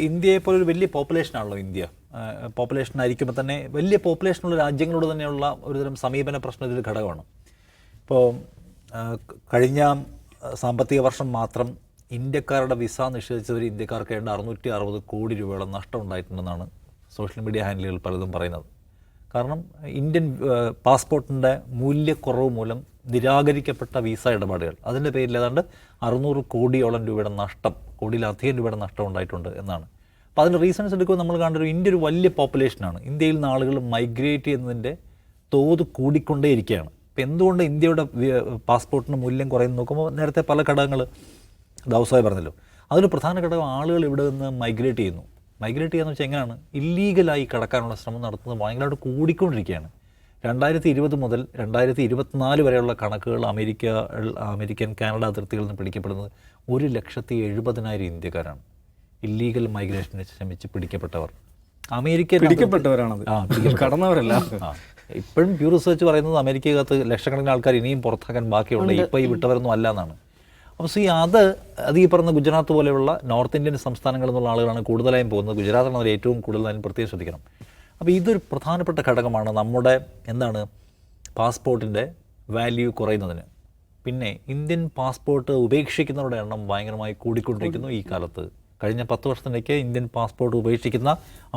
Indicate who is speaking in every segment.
Speaker 1: ഇന്ത്യയെ പോലെ ഒരു വലിയ പോപ്പുലേഷനാണല്ലോ ഇന്ത്യ. പോപ്പുലേഷൻ ആയിരിക്കുമ്പോൾ തന്നെ വലിയ പോപ്പുലേഷനുള്ള രാജ്യങ്ങളോട് തന്നെയുള്ള ഒരുതരം സമീപന പ്രശ്നം ഇതിൽ ഘടകമാണ്. ഇപ്പോൾ കഴിഞ്ഞ സാമ്പത്തിക വർഷം മാത്രം ഇന്ത്യക്കാരുടെ വിസ നിഷേധിച്ചവർ ഇന്ത്യക്കാർക്ക് 660 കോടി രൂപയോളം നഷ്ടം ഉണ്ടായിട്ടുണ്ടെന്നാണ് സോഷ്യൽ മീഡിയ ഹാൻഡിലുകൾ പലതും പറയുന്നത്. കാരണം ഇന്ത്യൻ പാസ്പോർട്ടിൻ്റെ മൂല്യക്കുറവ് മൂലം നിരാകരിക്കപ്പെട്ട വിസ ഇടപാടുകൾ, അതിൻ്റെ പേരിൽ ഏതാണ്ട് 600 കോടിയോളം രൂപയുടെ നഷ്ടം, കോടിയിലധികം രൂപയുടെ നഷ്ടം ഉണ്ടായിട്ടുണ്ട് എന്നാണ്. അപ്പോൾ അതിൻ്റെ റീസൺസ് എടുക്കുമ്പോൾ നമ്മൾ കാണുന്നത് ഇന്ത്യ ഒരു വലിയ പോപ്പുലേഷനാണ്. ഇന്ത്യയിൽ നിന്ന് ആളുകൾ മൈഗ്രേറ്റ് ചെയ്യുന്നതിൻ്റെ തോത് കൂടിക്കൊണ്ടേയിരിക്കുകയാണ്. അപ്പോൾ എന്തുകൊണ്ട് ഇന്ത്യയുടെ പാസ്പോർട്ടിന് മൂല്യം കുറയുന്നു നോക്കുമ്പോൾ നേരത്തെ പല ഘടകങ്ങൾ ദാവൂസായി പറഞ്ഞല്ലോ. അതൊരു പ്രധാന ഘടകം ആളുകൾ ഇവിടെ നിന്ന് മൈഗ്രേറ്റ് ചെയ്യുന്നു. മൈഗ്രേറ്റ് ചെയ്യാന്ന് വെച്ചാൽ എങ്ങനെയാണ്? ഇല്ലീഗലായി കടക്കാനുള്ള ശ്രമം നടത്തുന്നത് ഭയങ്കരമായിട്ട് കൂടിക്കൊണ്ടിരിക്കുകയാണ്. 2020 മുതൽ 2024 വരെയുള്ള കണക്കുകൾ അമേരിക്കൻ കാനഡ അതിർത്തികളിൽ നിന്ന് പിടിക്കപ്പെടുന്നത് 1,70,000 ഇന്ത്യക്കാരാണ്. ഇല്ലീഗൽ മൈഗ്രേഷന് ശ്രമിച്ച് പിടിക്കപ്പെട്ടവർ
Speaker 2: പിടിക്കപ്പെട്ടവരാണത്, കടന്നവരല്ല.
Speaker 1: ഇപ്പോഴും പ്യൂ റിസർച്ച് പറയുന്നത് അമേരിക്കകത്ത് ലക്ഷക്കണക്കിന് ആൾക്കാർ ഇനിയും പുറത്താക്കാൻ ബാക്കിയുണ്ട്, ഇപ്പോൾ ഈ വിട്ടവരൊന്നും അല്ല എന്നാണ്. അപ്പോൾ അത് ഈ പറഞ്ഞ ഗുജറാത്ത് പോലെയുള്ള നോർത്ത് ഇന്ത്യൻ സംസ്ഥാനങ്ങളിൽ നിന്നുള്ള ആളുകളാണ് കൂടുതലായും പോകുന്നത്. ഗുജറാത്താണ് അവർ ഏറ്റവും കൂടുതലായും പ്രത്യേകം ശ്രദ്ധിക്കണം. അപ്പോൾ ഇതൊരു പ്രധാനപ്പെട്ട ഘടകമാണ് നമ്മുടെ പാസ്പോർട്ടിൻ്റെ വാല്യൂ കുറയുന്നതിന്. പിന്നെ ഇന്ത്യൻ പാസ്പോർട്ട് ഉപേക്ഷിക്കുന്നവരുടെ എണ്ണം ഭയങ്കരമായി കൂടിക്കൊണ്ടിരിക്കുന്നു ഈ കാലത്ത്. കഴിഞ്ഞ 10 വർഷത്തിലേക്ക് ഇന്ത്യൻ പാസ്പോർട്ട് ഉപേക്ഷിക്കുന്ന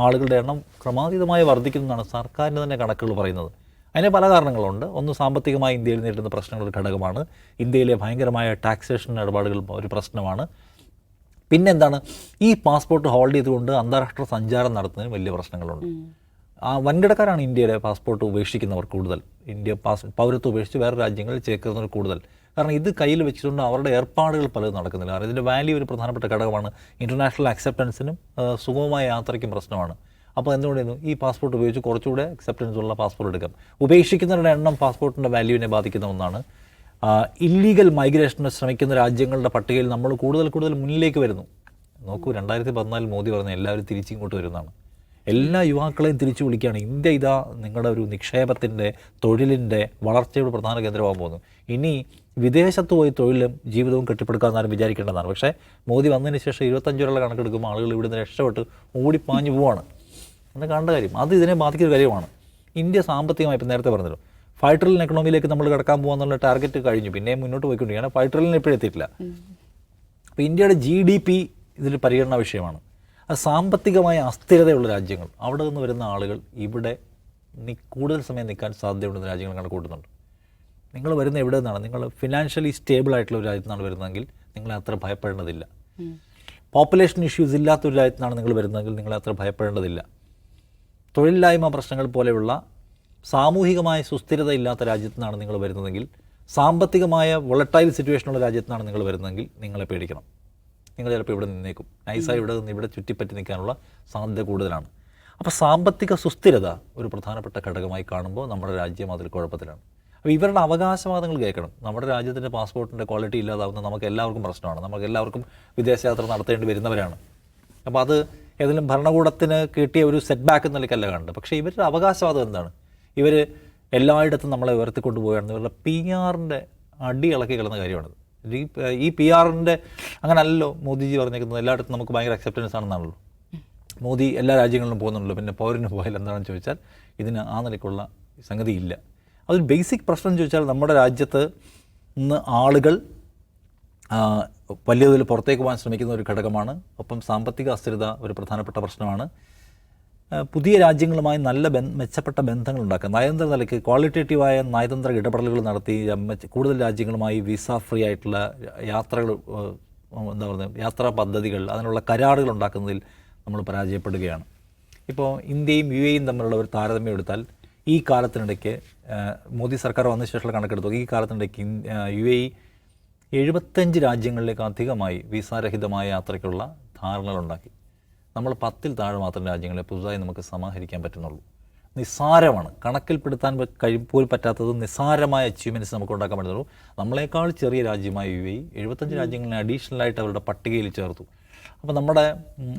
Speaker 1: ആളുകളുടെ എണ്ണം ക്രമാതീതമായി വർദ്ധിക്കുന്നതാണ് സർക്കാരിൻ്റെ തന്നെ കണക്കുകൾ പറയുന്നത്. അതിന് പല കാരണങ്ങളുണ്ട്. ഒന്ന്, സാമ്പത്തികമായി ഇന്ത്യയിൽ നേരിടുന്ന പ്രശ്നങ്ങൾ ഒരു ഘടകമാണ്. ഇന്ത്യയിലെ ഭയങ്കരമായ ടാക്സേഷൻ ഇടപാടുകൾ ഒരു പ്രശ്നമാണ്. പിന്നെന്താണ്, ഈ പാസ്പോർട്ട് ഹോൾഡ് ചെയ്തുകൊണ്ട് അന്താരാഷ്ട്ര സഞ്ചാരം നടത്തുന്നതിന് വലിയ പ്രശ്നങ്ങളുണ്ട്. വൻകിടക്കാരാണ് ഇന്ത്യയുടെ പാസ്പോർട്ട് ഉപേക്ഷിക്കുന്നവർ കൂടുതൽ. പൗരത്വം ഉപേക്ഷിച്ച് വേറെ രാജ്യങ്ങളിൽ ചേർക്കുന്നവർ കൂടുതൽ. കാരണം ഇത് കയ്യിൽ വെച്ചിട്ടുണ്ട് അവരുടെ ഏർപ്പാടുകൾ പലതും നടക്കുന്നില്ല. കാരണം ഇതിൻ്റെ വാല്യൂ ഒരു പ്രധാനപ്പെട്ട ഘടകമാണ്. ഇൻ്റർനാഷണൽ അക്സെപ്റ്റൻസിനും സുഗമമായ യാത്രയ്ക്കും പ്രശ്നമാണ്. അപ്പോൾ എന്തുകൊണ്ടായിരുന്നു ഈ പാസ്പോർട്ട് ഉപയോഗിച്ച് കുറച്ചുകൂടെ അക്സെപ്റ്റൻസ് ഉള്ള പാസ്പോർട്ട് എടുക്കാം. ഉപേക്ഷിക്കുന്നവരുടെ എണ്ണം പാസ്പോർട്ടിൻ്റെ വാല്യൂവിനെ ബാധിക്കുന്ന ഒന്നാണ്. ഇല്ലീഗൽ മൈഗ്രേഷന് ശ്രമിക്കുന്ന രാജ്യങ്ങളുടെ പട്ടികയിൽ നമ്മൾ കൂടുതൽ മുന്നിലേക്ക് വരുന്നു. നോക്കൂ, 2014 മോദി പറഞ്ഞ എല്ലാവരും തിരിച്ചിങ്ങോട്ട് വരുന്നതാണ്. എല്ലാ യുവാക്കളെയും തിരിച്ചു വിളിക്കുകയാണ്. ഇന്ത്യ ഇതാ നിങ്ങളുടെ ഒരു നിക്ഷേപത്തിൻ്റെ, തൊഴിലിൻ്റെ വളർച്ചയുടെ പ്രധാന കേന്ദ്രമാകാൻ പോകുന്നു. ഇനി വിദേശത്ത് പോയി തൊഴിലും ജീവിതവും കെട്ടിപ്പടുക്കാമെന്നാലും വിചാരിക്കേണ്ടതാണ്. പക്ഷേ മോദി വന്നതിന് ശേഷം 25 വരെയുള്ള കണക്കെടുക്കുമ്പോൾ ആളുകൾ ഇവിടുന്ന് രക്ഷപ്പെട്ട് ഓടിപ്പാഞ്ഞു പോവാണ്. എന്ന് കാണേണ്ട കാര്യം, അത് ഇതിനെ ബാധിക്കുന്ന കാര്യമാണ്. ഇന്ത്യ സാമ്പത്തികമായി ഇപ്പം നേരത്തെ പറഞ്ഞല്ലോ, 5 ട്രില്യൺ എക്കണോമിയിലേക്ക് നമ്മൾ കിടക്കാൻ പോകാന്നുള്ള ടാർഗറ്റ് കഴിഞ്ഞു, പിന്നെ മുന്നോട്ട് പോയിക്കൊണ്ടിരിക്കുകയാണ്. 5 ട്രില്യൺ ഇപ്പോഴും എത്തിയിട്ടില്ല. അപ്പോൾ ഇന്ത്യയുടെ GDP ഇതിൽ പരിഗണന വിഷയമാണ്. അത് സാമ്പത്തികമായ അസ്ഥിരതയുള്ള രാജ്യങ്ങൾ, അവിടെ നിന്ന് വരുന്ന ആളുകൾ ഇവിടെ കൂടുതൽ സമയം നിൽക്കാൻ സാധ്യതയുണ്ടെന്ന് രാജ്യങ്ങൾ കണക്കൂട്ടുന്നുണ്ട്. നിങ്ങൾ വരുന്ന എവിടെ നിന്നാണ്? നിങ്ങൾ ഫിനാൻഷ്യലി സ്റ്റേബിൾ ആയിട്ടുള്ള ഒരു രാജ്യത്തു നിന്നാണ് വരുന്നതെങ്കിൽ നിങ്ങളെ അത്ര ഭയപ്പെടേണ്ടതില്ല. പോപ്പുലേഷൻ ഇഷ്യൂസ് ഇല്ലാത്തൊരു രാജ്യത്തു നിന്നാണ് നിങ്ങൾ വരുന്നതെങ്കിൽ നിങ്ങളെ അത്ര ഭയപ്പെടേണ്ടതില്ല. തൊഴിലില്ലായ്മ പ്രശ്നങ്ങൾ പോലെയുള്ള സാമൂഹികമായ സുസ്ഥിരത ഇല്ലാത്ത രാജ്യത്തു നിന്നാണ് നിങ്ങൾ വരുന്നതെങ്കിൽ, സാമ്പത്തികമായ വോളട്ടൈൽ സിറ്റുവേഷനുള്ള രാജ്യത്തു നിന്നാണ് നിങ്ങൾ വരുന്നതെങ്കിൽ നിങ്ങളെ പേടിക്കണം. നിങ്ങൾ ചിലപ്പോൾ ഇവിടെ നിന്നേക്കും. നൈസായി ഇവിടെ നിന്ന് ഇവിടെ ചുറ്റിപ്പറ്റി നിൽക്കാനുള്ള സാധ്യത കൂടുതലാണ്. അപ്പോൾ സാമ്പത്തിക സുസ്ഥിരത ഒരു പ്രധാനപ്പെട്ട ഘടകമായി കാണുമ്പോൾ നമ്മുടെ രാജ്യം അതിൽ കുഴപ്പത്തിലാണ്. അപ്പോൾ ഇവരുടെ അവകാശവാദങ്ങൾ കേൾക്കണം. നമ്മുടെ രാജ്യത്തിൻ്റെ പാസ്പോർട്ടിൻ്റെ ക്വാളിറ്റി ഇല്ലാതാവുന്നത് നമുക്ക് എല്ലാവർക്കും പ്രശ്നമാണ്. നമുക്ക് എല്ലാവർക്കും വിദേശയാത്ര നടത്തേണ്ടി വരുന്നവരാണ്. അപ്പോൾ അത് ഏതെങ്കിലും ഭരണകൂടത്തിന് കിട്ടിയ ഒരു സെറ്റ് ബാക്ക് എന്ന നിലയ്ക്കല്ല കാണുന്നത്. പക്ഷേ ഇവരുടെ അവകാശവാദം എന്താണ്? ഇവർ എല്ലായിടത്തും നമ്മളെ ഉയർത്തിക്കൊണ്ട് പോവുകയാണ്. ഇവരുടെ PR-ൻ്റെ അടി ഇളക്കി കളയുന്ന കാര്യമാണത്. ഈ PR-ൻ്റെ അങ്ങനെ അല്ലല്ലോ മോദിജി പറഞ്ഞേക്കുന്നത്. എല്ലായിടത്തും നമുക്ക് ഭയങ്കര അക്സെപ്റ്റൻസ് ആണെന്നാണല്ലോ. മോദി എല്ലാ രാജ്യങ്ങളിലും പോകുന്നുണ്ടല്ലോ, പിന്നെ പൗരന് പോയാൽ എന്താണെന്ന് ചോദിച്ചാൽ ഇതിന് ആ നിലയ്ക്കുള്ള സംഗതി ഇല്ല. അതൊരു ബേസിക് പ്രശ്നം ചോദിച്ചാൽ നമ്മുടെ രാജ്യത്ത് നിന്ന് ആളുകൾ വലിയ തോതിൽ പുറത്തേക്ക് പോകാൻ ശ്രമിക്കുന്ന ഒരു ഘടകമാണ്. ഒപ്പം സാമ്പത്തിക അസ്ഥിരത ഒരു പ്രധാനപ്പെട്ട പ്രശ്നമാണ്. പുതിയ രാജ്യങ്ങളുമായി നല്ല മെച്ചപ്പെട്ട ബന്ധങ്ങൾ ഉണ്ടാക്കുക, നയതന്ത്ര നിലയ്ക്ക് ക്വാളിറ്റേറ്റീവായ നയതന്ത്ര ഇടപെടലുകൾ നടത്തി കൂടുതൽ രാജ്യങ്ങളുമായി വിസ ഫ്രീ ആയിട്ടുള്ള യാത്രകൾ, യാത്രാ പദ്ധതികൾ, അതിനുള്ള കരാറുകൾ ഉണ്ടാക്കുന്നതിൽ നമ്മൾ പരാജയപ്പെടുകയാണ്. ഇപ്പോൾ ഇന്ത്യയും UAE തമ്മിലുള്ള ഒരു താരതമ്യം എടുത്താൽ ഈ കാലത്തിനിടയ്ക്ക് മോദി സർക്കാർ വന്ന ശേഷമുള്ള കണക്കെടുത്തു, ഈ കാലത്തിനിടയ്ക്ക് UAE 75 രാജ്യങ്ങളിലേക്ക് അധികമായി വിസാരഹിതമായ യാത്രയ്ക്കുള്ള ധാരണകളുണ്ടാക്കി. നമ്മൾ 10-ൽ താഴെ മാത്രം രാജ്യങ്ങളെ പുതുതായി നമുക്ക് സമാഹരിക്കാൻ പറ്റുന്നുള്ളൂ. നിസ്സാരമാണ്, കണക്കിൽപ്പെടുത്താൻ പോലും പറ്റാത്തത് നിസ്സാരമായ അച്ചീവ്മെൻറ്റ്സ് നമുക്ക് ഉണ്ടാക്കാൻ പറ്റുന്നുള്ളൂ. നമ്മളെക്കാൾ ചെറിയ രാജ്യമായ UAE 75 രാജ്യങ്ങളെ അഡീഷണലായിട്ട് അവരുടെ പട്ടികയിൽ ചേർത്തു. അപ്പോൾ നമ്മുടെ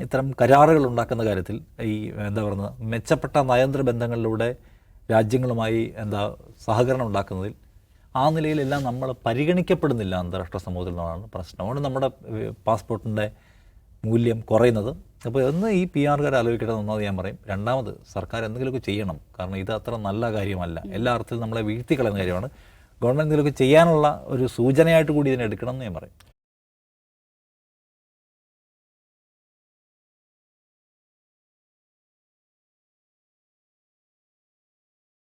Speaker 1: ഇത്തരം കരാറുകൾ ഉണ്ടാക്കുന്ന കാര്യത്തിൽ ഈ മെച്ചപ്പെട്ട നയതന്ത്ര ബന്ധങ്ങളിലൂടെ രാജ്യങ്ങളുമായി സഹകരണം ഉണ്ടാക്കുന്നതിൽ ആ നിലയിലെല്ലാം നമ്മൾ പരിഗണിക്കപ്പെടുന്നില്ല അന്താരാഷ്ട്ര സമൂഹത്തിൽ നിന്നാണ് പ്രശ്നം. അതുകൊണ്ട് നമ്മുടെ പാസ്പോർട്ടിൻ്റെ മൂല്യം കുറയുന്നത് അപ്പോൾ ഒന്ന് ഈ പി ആർകാർ ആലോചിക്കട്ടെ ഒന്നാമത് ഞാൻ പറയും. രണ്ടാമത് സർക്കാർ എന്തെങ്കിലുമൊക്കെ ചെയ്യണം. കാരണം ഇത് അത്ര നല്ല കാര്യമല്ല, എല്ലാ അർത്ഥത്തിലും നമ്മളെ വീഴ്ത്തിക്കളയുന്ന കാര്യമാണ്. ഗവൺമെൻറ് എന്തെങ്കിലുമൊക്കെ ചെയ്യാനുള്ള ഒരു സൂചനയായിട്ട് കൂടി ഇതിനെ എടുക്കണം എന്ന് ഞാൻ പറയും.